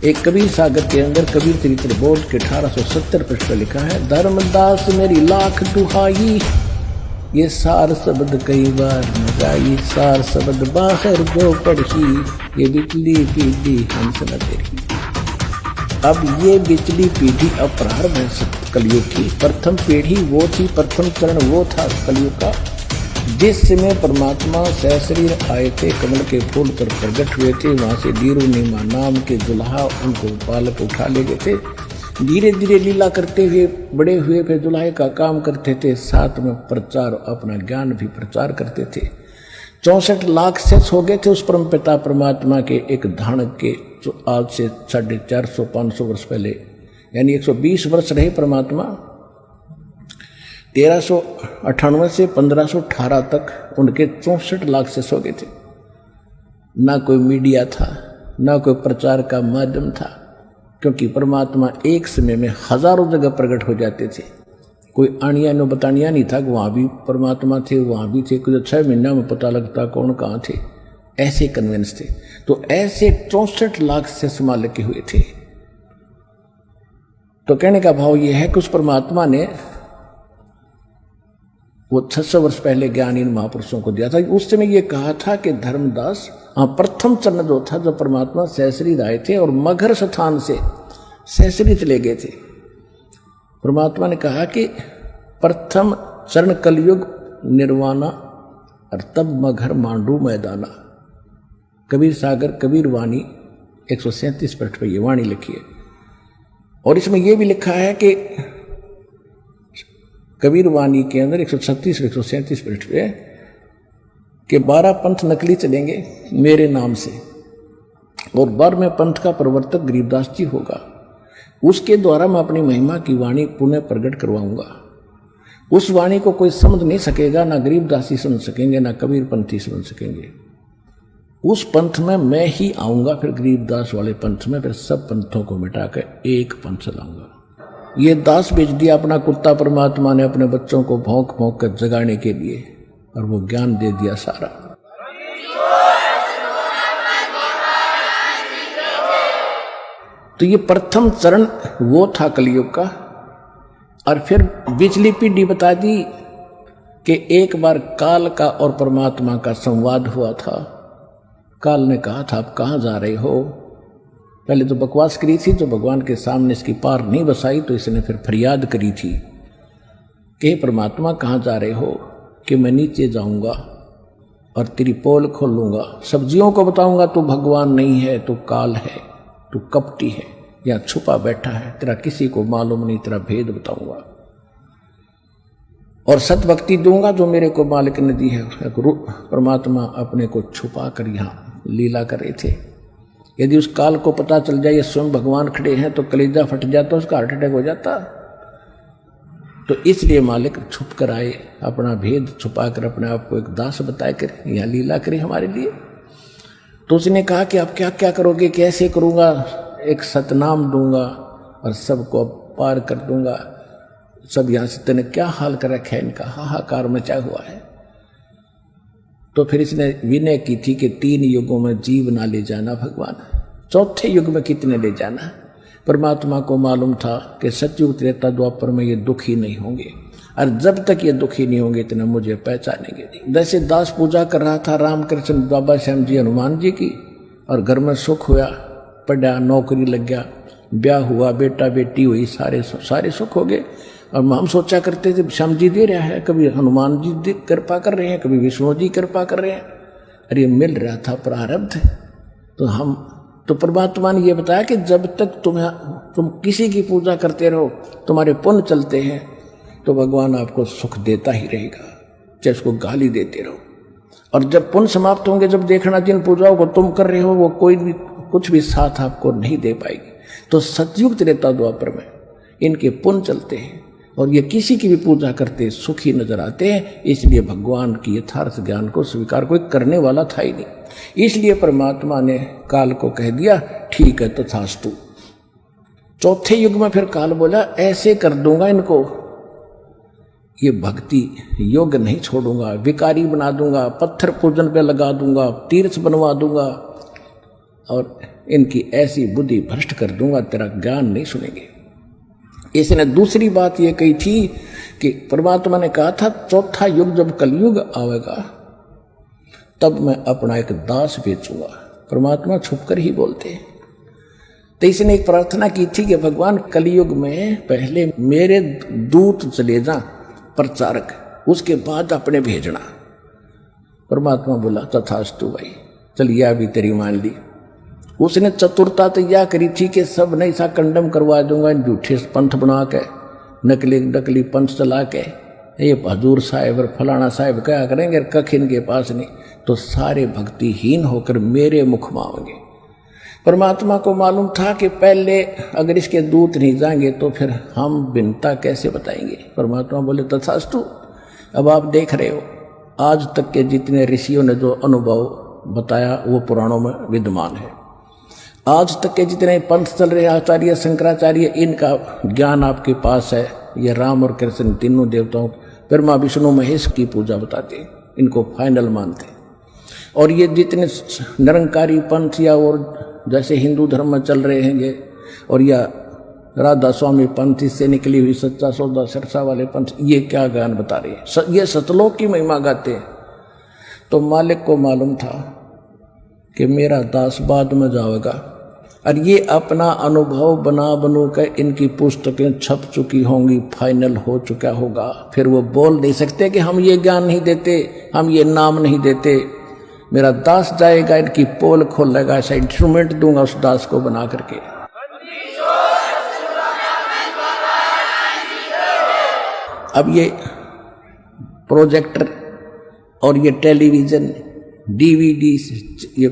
एक कबीर सागर के अंदर कबीर चरित्र बोर्ड के 1870 पृष्ठ पर लिखा है, धर्मदास मेरी लाख दुहाई, ये सार शब्द कई बार न जाई, सार शब्द बाहर जो पढ़ी, ये बिचली पीढ़ी हंस न तेरी। अब ये बिचली पीढ़ी अपराध है कलयुग की। प्रथम पीढ़ी वो थी, प्रथम चरण वो था कलयुग का, जिस समय परमात्मा सहशरीर आए थे, कमल के फूल पर प्रकट हुए थे। वहाँ से नीमा नाम के दुल्हा उनको बालक उठा ले गए थे। धीरे धीरे लीला करते हुए बड़े हुए, फिर दुल्हे का काम करते थे, साथ में प्रचार, अपना ज्ञान भी प्रचार करते थे। 64 लाख शेष हो गए थे उस परम पिता परमात्मा के एक धानक के, जो आज से 450-500 वर्ष पहले, यानी 120 वर्ष रहे परमात्मा। 1398 से 1518 तक उनके 64 लाख शेष हो गए थे। ना कोई मीडिया था, ना कोई प्रचार का माध्यम था, क्योंकि परमात्मा एक समय में हजारों जगह प्रकट हो जाते थे। कोई आनिया नो बतानिया नहीं था कि वहाँ भी परमात्मा थे, वहाँ भी थे, कुछ 6 महीना में पता लगता कौन कहाँ थे। ऐसे कन्वेंस थे। तो ऐसे 64 लाख से समाल के हुए थे। तो कहने का भाव यह है कि उस परमात्मा ने वो 600 वर्ष पहले ज्ञान इन महापुरुषों को दिया था। उस समय ये कहा था कि धर्मदास, प्रथम चरण जो था, जब परमात्मा सहशरीर आए थे और मगर स्थान से सहशरीर चले गए थे, परमात्मा ने कहा कि प्रथम चरण कलयुग निर्वाणा, और तब मगर मांडू मैदाना। कबीर सागर कबीर वाणी 137 पृष्ठ पर ये वाणी लिखी है। और इसमें यह भी लिखा है कि कबीर वाणी के अंदर 136 और 137 पृष्ठ पे कि 12 पंथ नकली चलेंगे मेरे नाम से, और 12वें पंथ का प्रवर्तक गरीबदास जी होगा। उसके द्वारा मैं अपनी महिमा की वाणी पुनः प्रकट करवाऊंगा। उस वाणी को कोई समझ नहीं सकेगा, ना गरीबदासी समझ सकेंगे, ना कबीर पंथी समझ सकेंगे। उस पंथ में मैं ही आऊंगा, फिर गरीबदास वाले पंथ में, फिर सब पंथों को मिटाकर एक पंथ लाऊंगा। ये दास बेच दिया अपना कुत्ता परमात्मा ने अपने बच्चों को भौंक भौंक कर जगाने के लिए, और वो ज्ञान दे दिया सारा। तो ये प्रथम चरण वो था कलयुग का। और फिर बिचली पीढ़ी बता दी कि एक बार काल का और परमात्मा का संवाद हुआ था। काल ने कहा था, आप कहाँ जा रहे हो? पहले तो बकवास करी थी, तो भगवान के सामने इसकी पार नहीं बसाई, तो इसने फिर फरियाद करी थी कि परमात्मा कहाँ जा रहे हो? कि मैं नीचे जाऊंगा और तेरी पोल खोलूंगा, सब्जियों को बताऊंगा तू भगवान नहीं है, तू काल है, तू कपटी है, या छुपा बैठा है, तेरा किसी को मालूम नहीं, तेरा भेद बताऊंगा। और सतभक्ति दूंगा जो मेरे को मालिक ने दी है। परमात्मा अपने को छुपा कर यहाँ लीला कर रहे थे। यदि उस काल को पता चल जाए ये स्वयं भगवान खड़े हैं, तो कलेजा फट जाता, उसका हार्ट अटैक हो जाता। तो इसलिए मालिक छुप कर आए, अपना भेद छुपा कर अपने आप को एक दास बताए कर यहाँ लीला करे हमारे लिए। तो उसने कहा कि आप क्या क्या करोगे? कैसे करूँगा? एक सतनाम दूंगा और सबको पार कर दूंगा। सब यहाँ से तेने क्या हाल कर रखा है, इनका हाहाकार मचा हुआ है। तो फिर इसने विनय की थी कि 3 युगों में जीव ना ले जाना भगवान, 4थे युग में कितने ले जाना। परमात्मा को मालूम था कि सतयुग त्रेता द्वापर में ये दुखी नहीं होंगे, और जब तक ये दुखी नहीं होंगे इतना मुझे पहचानेंगे नहीं। जैसे दास पूजा कर रहा था रामकृष्ण बाबा श्याम जी हनुमान जी की, और घर में सुख हुआ, पढ़ा, नौकरी लग गया, ब्याह हुआ, बेटा बेटी हुई, सारे सुख हो गए। और हम सोचा करते थे श्याम जी दे रहा है, कभी हनुमान जी कृपा कर रहे हैं, कभी विष्णु जी कृपा कर रहे हैं। अरे मिल रहा था प्रारब्ध। तो परमात्मा ने ये बताया कि जब तक तुम किसी की पूजा करते रहो, तुम्हारे पुण्य चलते हैं, तो भगवान आपको सुख देता ही रहेगा, चाहे उसको गाली देते रहो। और जब पुण्य समाप्त होंगे, जब देखना जिन पूजाओं को तुम कर रहे हो वो कोई भी कुछ भी साथ आपको नहीं दे पाएगी। तो सतयुग त्रेता द्वापर में इनके पुण्य चलते हैं, और ये किसी की भी पूजा करते सुखी नजर आते हैं। इसलिए भगवान की यथार्थ ज्ञान को स्वीकार कोई करने वाला था ही नहीं। इसलिए परमात्मा ने काल को कह दिया, ठीक है तथास्तु। 4थे युग में फिर काल बोला, ऐसे कर दूंगा इनको, ये भक्ति योग नहीं छोड़ूंगा, विकारी बना दूंगा, पत्थर पूजन पे लगा दूंगा, तीर्थ बनवा दूंगा, और इनकी ऐसी बुद्धि भ्रष्ट कर दूंगा, तेरा ज्ञान नहीं सुनेंगे। इसने दूसरी बात ये कही थी कि परमात्मा ने कहा था चौथा युग जब कलयुग आवेगा तब मैं अपना एक दास बेचूंगा। परमात्मा छुपकर ही बोलते हैं। तो इसने एक प्रार्थना की थी कि भगवान कलयुग में पहले मेरे दूत चले जा प्रचारक, उसके बाद अपने भेजना। परमात्मा बोला तथास्तु भाई, चलिए अभी तेरी मान ली। उसने चतुरता तो यह करी थी कि सब नहीं सा कंडम करवा दूंगा, झूठे पंथ बना के नकली नकली पंथ चला के ये हजूर साहेब और फलाना साहेब क्या करेंगे, कख इनके पास नहीं, तो सारे भक्तिहीन होकर मेरे मुख मांगेंगे। परमात्मा को मालूम था कि पहले अगर इसके दूत नहीं जाएंगे तो फिर हम बिनता कैसे बताएंगे। परमात्मा बोले तथास्तु। अब आप देख रहे हो आज तक के जितने ऋषियों ने जो अनुभव बताया वो पुराणों में विद्यमान है। आज तक के जितने पंथ चल रहे आचार्य शंकराचार्य, इनका ज्ञान आपके पास है। ये राम और कृष्ण तीनों देवताओं ब्रह्मा विष्णु महेश की पूजा बताते हैं, इनको फाइनल मानते हैं। और ये जितने निरंकारी पंथ या और जैसे हिंदू धर्म में चल रहे हैं ये, और या राधा स्वामी पंथ से निकली हुई सच्चा सौदा सिरसा वाले पंथ, ये क्या ज्ञान बता रहे हैं, ये सतलोक की महिमा गाते हैं। तो मालिक को मालूम था कि मेरा दास बाद में जाएगा, और ये अपना अनुभव बना बनू कर इनकी पुस्तकें छप चुकी होंगी, फाइनल हो चुका होगा। फिर वो बोल नहीं सकते कि हम ये ज्ञान नहीं देते, हम ये नाम नहीं देते। मेरा दास जाएगा, इनकी पोल खोलेगा, ऐसा इंस्ट्रूमेंट दूंगा उस दास को बना करके। अब ये प्रोजेक्टर और ये टेलीविजन, डीवीडी, ये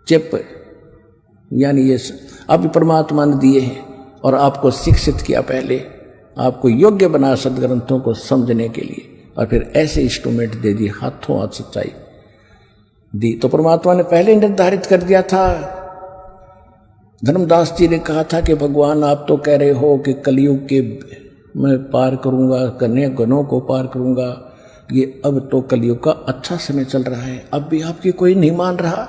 चिप, यानी ये अब परमात्मा ने दिए हैं और आपको शिक्षित किया, पहले आपको योग्य बना सदग्रंथों को समझने के लिए, और फिर ऐसे इंस्ट्रूमेंट दे दिए, हाथों हाथ सच्चाई दी। तो परमात्मा ने पहले निर्धारित कर दिया था। धर्मदास जी ने कहा था कि भगवान आप तो कह रहे हो कि कलयुग के मैं पार करूंगा, कन्या गणों को पार करूंगा, ये अब तो कलयुग का अच्छा समय चल रहा है, अब भी आपकी कोई नहीं मान रहा।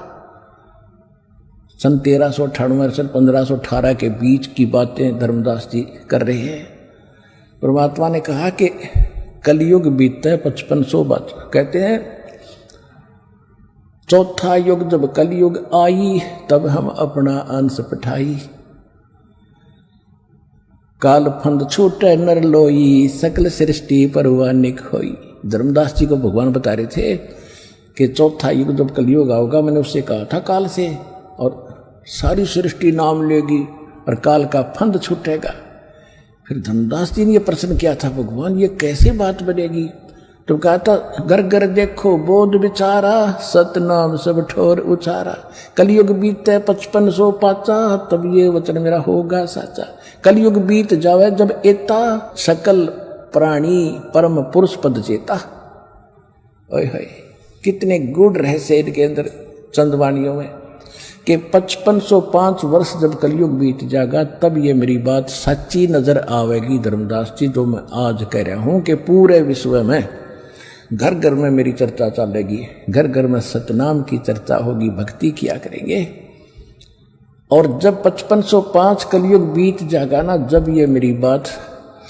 सन 1398 से 1518 के बीच की बातें धर्मदास जी कर रहे हैं। परमात्मा ने कहा कि कलयुग बीतता है 5500 बात, कहते हैं चौथा युग जब कलयुग आई तब हम अपना अंश पठाई, काल फंद छूटे नर लोई, सकल सृष्टि परवानिक होई। धर्मदास जी को भगवान बता रहे थे कि चौथा युग जब कलयुग आओगा, मैंने उससे कहा था काल से, और सारी सृष्टि नाम लेगी और काल का फंद छूटेगा। फिर धर्मदास जी ने यह प्रश्न किया था, भगवान ये कैसे बात बनेगी? तो कहा था घर घर देखो बोध विचारा, सतनाम सब ठोर उचारा, कलयुग बीते 5500 पाचा, तब ये वचन मेरा होगा साचा। कलयुग बीत जावे जब एता, सकल प्राणी परम पुरुष पद चेता। ओए होए, कितने गूढ़ रहस्य इनके अंदर चंदवाणियों में, कि 5505 वर्ष जब कलयुग बीत जाएगा तब ये मेरी बात सच्ची नजर आवेगी। धर्मदास जी जो मैं आज कह रहा हूं कि पूरे विश्व में घर घर में मेरी चर्चा चलेगी, घर घर में सतनाम की चर्चा होगी, भक्ति किया करेंगे। और जब 5505 कलयुग बीत जाएगा ना, जब ये मेरी बात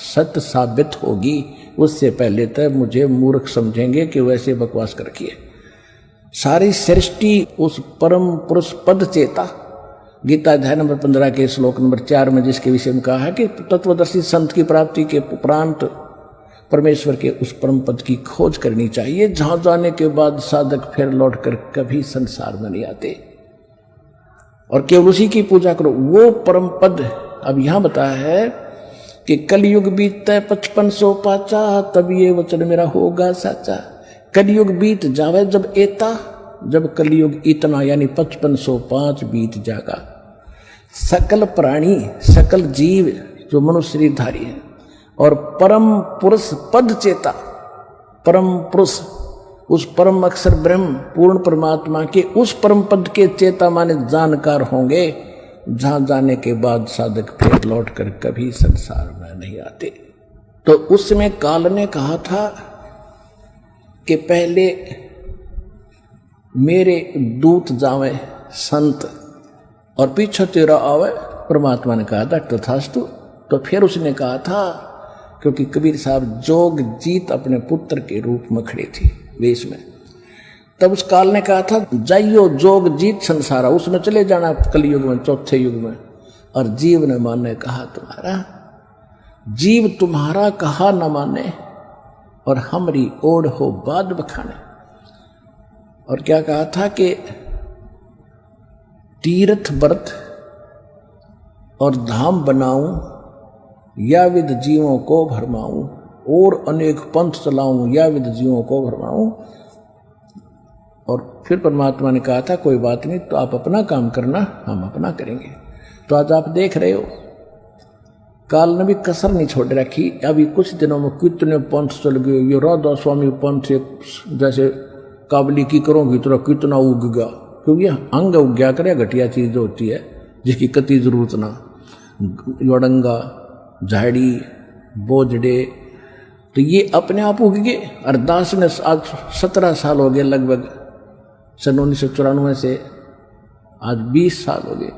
सत्य साबित होगी, उससे पहले तक मुझे मूर्ख समझेंगे कि वैसे बकवास कर रखी है। सारी सृष्टि उस परम पुरुष पद चेता, गीता अध्याय नंबर 15 के श्लोक नंबर 4 में जिसके विषय में कहा है कि तत्वदर्शी संत की प्राप्ति के उपरांत परमेश्वर के उस परम पद की खोज करनी चाहिए, जहां जाने के बाद साधक फिर लौटकर कभी संसार में नहीं आते, और केवल उसी की पूजा करो, वो परम पद। अब यहां बताया है कि कलयुग बीतता 5500 पाचा, तब ये वचन मेरा होगा साचा। कलयुग बीत जावे जब एता, जब कलयुग इतना यानी 5505 बीत जाएगा, सकल प्राणी सकल जीव जो मनुष्य शरीरधारी है और परम पुरुष पद चेता, परम पुरुष उस परम अक्षर ब्रह्म पूर्ण परमात्मा के उस परम पद के चेता माने जानकार होंगे, जहां जाने के बाद साधक फिर लौट कर कभी संसार में नहीं आते। तो उस समय काल ने कहा था कि पहले मेरे दूत जावे संत, और पीछे तेरा आवे। परमात्मा ने कहा था तथास्तु। तो फिर उसने कहा था, क्योंकि कबीर साहब जोग जीत अपने पुत्र के रूप में खड़े थे वेश में, तब उस काल ने कहा था जाइयो जोग जीत संसारा, उसमें चले जाना कलयुग में, चौथे युग में। और जीव ने माने कहा तुम्हारा, जीव तुम्हारा कहा न माने और हमरी ओढ़ हो बाद बखाने। और क्या कहा था कि तीर्थ व्रत और धाम बनाऊं या विद जीवों को भरमाऊं, और अनेक पंथ चलाऊं या विद जीवों को भरमाऊं। और फिर परमात्मा ने कहा था कोई बात नहीं, तो आप अपना काम करना, हम अपना करेंगे। तो आज आप देख रहे हो काल ने भी कसर नहीं छोड़ रखी। अभी कुछ दिनों में कितने पंथ चल गए। ये राधा स्वामी पंथ जैसे काबली की करोगी तो कितना उग गया, क्योंकि अंग उग गया करे, घटिया चीज जो होती है जिसकी कति जरूरत ना, योड़ंगा झाड़ी बोझड़े, तो ये अपने आप उग गए। अरदास ने आज 17 साल हो गए लगभग, सन 1994 से आज 20 साल हो गए,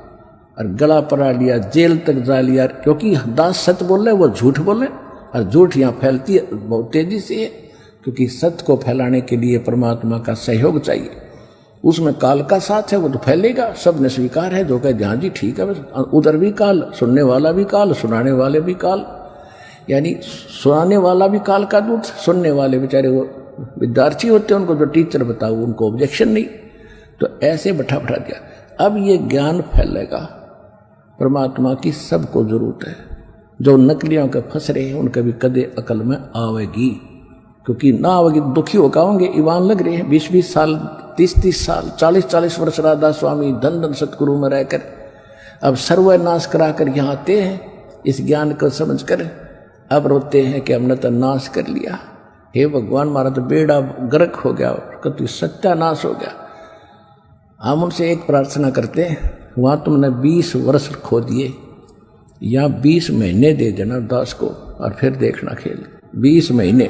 और गला पड़ा लिया, जेल तक जा लिया, क्योंकि दास सत्य बोल रहे वो झूठ बोले, और झूठ यहाँ फैलती है बहुत तेजी से है, क्योंकि सत्य को फैलाने के लिए परमात्मा का सहयोग चाहिए। उसमें काल का साथ है, वो तो फैलेगा, सब ने स्वीकार है। जो कहे हाँ जी ठीक है, उधर भी काल, सुनने वाला भी काल, सुनाने वाले भी काल, यानी सुनाने वाला भी काल का दूत, सुनने वाले बेचारे वो विद्यार्थी होते हैं, उनको जो टीचर बताओ उनको ऑब्जेक्शन नहीं। तो ऐसे बैठा दिया। अब ये ज्ञान फैलेगा, परमात्मा की सबको जरूरत है। जो नकलियों के फंस रहे हैं उनके भी कदे अकल में आवेगी, क्योंकि ना आवेगी दुखी होकर होंगे। ईमान लग रहे हैं 20-20 साल, 30-30 साल, 40-40 वर्ष राधा स्वामी धन धन सतगुरु में रहकर अब सर्वनाश करा कर यहाँ आते हैं इस ज्ञान को समझकर। अब रोते हैं कि हमने तो नाश कर लिया। हे भगवान, हमारा तो बेड़ा गर्क हो गया, कति सत्यानाश हो गया। हम उनसे एक प्रार्थना करते हैं, वहाँ तुमने 20 वर्ष खो दिए, या 20 महीने दे देना दास को, और फिर देखना खेल। 20 महीने